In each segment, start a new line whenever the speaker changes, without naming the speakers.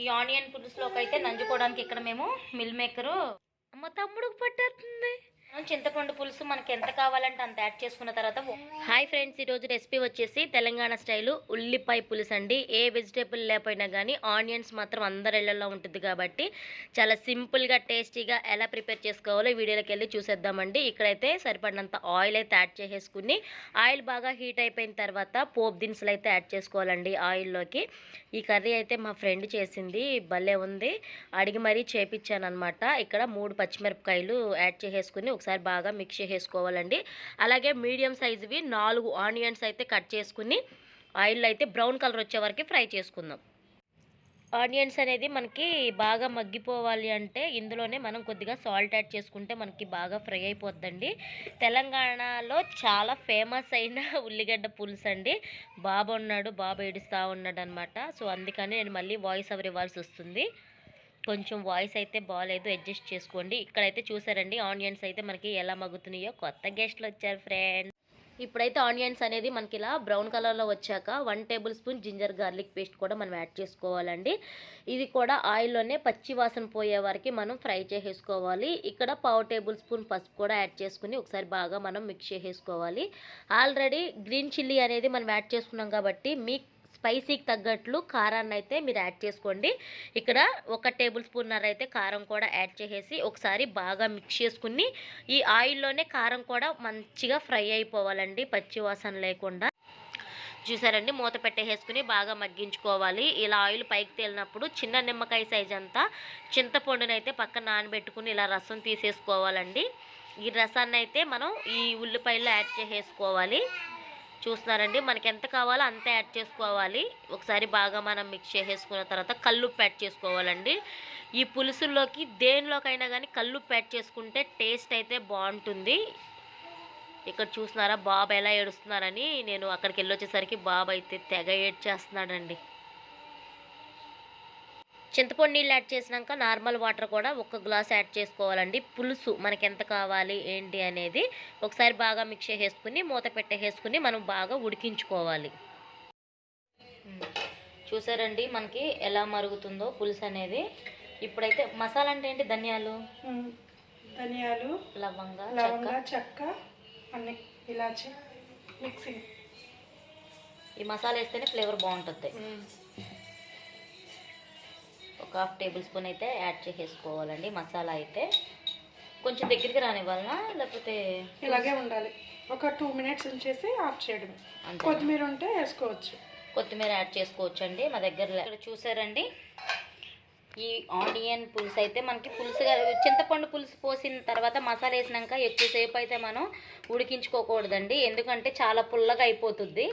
ఈ ఆనియన్ పులుసులోకి అయితే నంజుకోవడానికి ఇక్కడ మేము మిల్ మేకరు మా తమ్ముడికి పట్టేస్తుంది. చింతపండు పులుసు మనకి ఎంత కావాలంటే అంత యాడ్ చేసుకున్న తర్వాత హాయ్ ఫ్రెండ్స్, ఈరోజు రెసిపీ వచ్చేసి తెలంగాణ స్టైలు ఉల్లిపాయ పులుసు అండి. ఏ వెజిటేబుల్ లేకపోయినా కానీ ఆనియన్స్ మాత్రం అందరి ఇళ్లలో ఉంటుంది కాబట్టి చాలా సింపుల్గా టేస్టీగా ఎలా ప్రిపేర్ చేసుకోవాలో వీడియోలోకి వెళ్ళి చూసేద్దామండి. ఇక్కడైతే సరిపడినంత ఆయిల్ అయితే యాడ్ చేసేసుకుని ఆయిల్ బాగా హీట్ అయిపోయిన తర్వాత పోపు దినుసులు అయితే యాడ్ చేసుకోవాలండి ఆయిల్లోకి. ఈ కర్రీ అయితే మా ఫ్రెండ్ చేసింది, భలే ఉంది, అడిగి మరీ చేపించాను అనమాట. ఇక్కడ 3 పచ్చిమిరపకాయలు యాడ్ చేసేసుకుని ఒకసారి బాగా మిక్స్ చేసేసుకోవాలండి. అలాగే మీడియం సైజువి 4 ఆనియన్స్ అయితే కట్ చేసుకుని ఆయిల్లో అయితే బ్రౌన్ కలర్ వచ్చే వరకు ఫ్రై చేసుకుందాం. ఆనియన్స్ అనేది మనకి బాగా మగ్గిపోవాలి అంటే ఇందులోనే మనం కొద్దిగా సాల్ట్ యాడ్ చేసుకుంటే మనకి బాగా ఫ్రై అయిపోద్దండి. తెలంగాణలో చాలా ఫేమస్ అయిన ఉల్లిగడ్డ పులుసు అండి. బాబు ఉన్నాడు, బాబు ఏడుస్తూ ఉన్నాడు అనమాట. సో అందుకని నేను మళ్ళీ వాయిస్ ఓవర్ ఇవ్వాల్సి వస్తుంది. కొంచెం వాయిస్ అయితే బాగాలేదు, అడ్జస్ట్ చేసుకోండి. ఇక్కడైతే చూసారండి ఆనియన్స్ అయితే మనకి ఎలా మగ్గుతున్నాయో. కొత్త గెస్ట్లు వచ్చారు ఫ్రెండ్స్. ఇప్పుడైతే ఆనియన్స్ అనేది మనకి ఇలా బ్రౌన్ కలర్లో వచ్చాక 1 tablespoon ginger garlic paste కూడా మనం యాడ్ చేసుకోవాలండి. ఇది కూడా ఆయిల్లోనే పచ్చి వాసన పోయే వరకు మనం ఫ్రై చేసేసుకోవాలి. ఇక్కడ 1/2 టేబుల్ స్పూన్ పసుపు కూడా యాడ్ చేసుకుని ఒకసారి బాగా మనం మిక్స్ చేసేసుకోవాలి. ఆల్రెడీ గ్రీన్ చిల్లీ అనేది మనం యాడ్ చేసుకున్నాం కాబట్టి మీ స్పైసీకి తగ్గట్లు కారాన్ని అయితే మీరు యాడ్ చేసుకోండి. ఇక్కడ 1 టేబుల్ స్పూన్ అయితే కారం కూడా యాడ్ చేసేసి ఒకసారి బాగా మిక్స్ చేసుకుని ఈ ఆయిల్లోనే కారం కూడా మంచిగా ఫ్రై అయిపోవాలండి, పచ్చి వాసన లేకుండా. చూసారండి, మూత పెట్టేసుకుని బాగా మగ్గించుకోవాలి. ఇలా ఆయిల్ పైకి తేలినప్పుడు చిన్న నిమ్మకాయ సైజ్ అంతా చింతపండుని అయితే పక్కన నానబెట్టుకుని ఇలా రసం తీసేసుకోవాలండి. ఈ రసాన్ని అయితే మనం ఈ ఉల్లిపాయల్లో యాడ్ చేసేసుకోవాలి. చూస్తున్నారండి, మనకి ఎంత కావాలో అంతే యాడ్ చేసుకోవాలి. ఒకసారి బాగా మనం మిక్స్ చేసేసుకున్న తర్వాత కల్లుప్పు యాడ్ చేసుకోవాలండి. ఈ పులుసుల్లోకి దేనిలోకైనా కానీ కల్లుప్పు యాడ్ చేసుకుంటే టేస్ట్ అయితే బాగుంటుంది. ఇక్కడ చూస్తున్నారా బాబు ఎలా ఏడుస్తున్నారని. నేను అక్కడికి వెళ్ళొచ్చేసరికి బాబు అయితే తెగ ఏడ్చేస్తున్నాడండి. చింతపండు నీళ్ళు యాడ్ చేసినాక నార్మల్ వాటర్ కూడా 1 గ్లాస్ యాడ్ చేసుకోవాలండి. పులుసు మనకి ఎంత కావాలి ఏంటి అనేది ఒకసారి బాగా మిక్స్ చేసేసుకుని మూత పెట్టేసుకుని మనం బాగా ఉడికించుకోవాలి. చూసారండి మనకి ఎలా మరుగుతుందో పులుసు అనేది. ఇప్పుడైతే మసాలా అంటే ఏంటి, ధనియాలు, లవంగా,
చెక్క, అన్ని ఇలాచి మిక్సింగ్.
ఈ మసాలా వేస్తేనే ఫ్లేవర్ బాగుంటుంది. 1/2 టేబుల్ స్పూన్ అయితే యాడ్ చేసేసుకోవాలండి. మసాలా అయితే కొంచెం దగ్గరికి రానివ్వాలనా లేకపోతే
ఇలాగే ఉండాలి. ఒక 2 మినిట్స్ ఉంచేసి ఆఫ్ చేయడం. కొత్తిమీర ఉంటే వేసుకోవచ్చు,
కొత్తిమీర యాడ్ చేసుకోవచ్చు అండి. మా దగ్గర ఇక్కడ చూసారండి ఈ ఆనియన్ పులుసు అయితే మనకి పులుసుగా చింతపండు పులుసు పోసిన తర్వాత మసాలా వేసినాక ఎక్కువసేపు అయితే మనం ఉడికించుకోకూడదండి, ఎందుకంటే చాలా పుల్లగా అయిపోతుంది.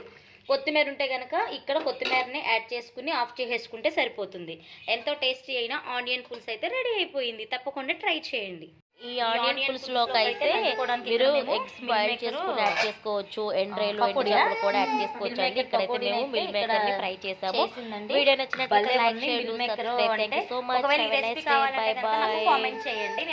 కొత్తిమీర ఉంటే కనుక ఇక్కడ కొత్తిమీరని యాడ్ చేసుకుని ఆఫ్ చేసేసుకుంటే సరిపోతుంది. ఎంతో టేస్టీ అయిన ఆనియన్ పులుసు అయితే రెడీ అయిపోయింది. తప్పకుండా ట్రై చేయండి. ఈ ఆనియన్ పులుసులోకి అయితే మీరు ఎగ్స్ బాయిల్ చేసుకుని యాడ్ చేసుకోవచ్చు, ఎండ్రేలు కూడా యాడ్ చేసుకోవచ్చు అండి. ఇక్కడైతే మేము మిల్ మేకర్ ని ఫ్రై చేసాము. వీడియో నచ్చినట్లయితే లైక్ చేయండి, subscribe. Thank you so much. By by.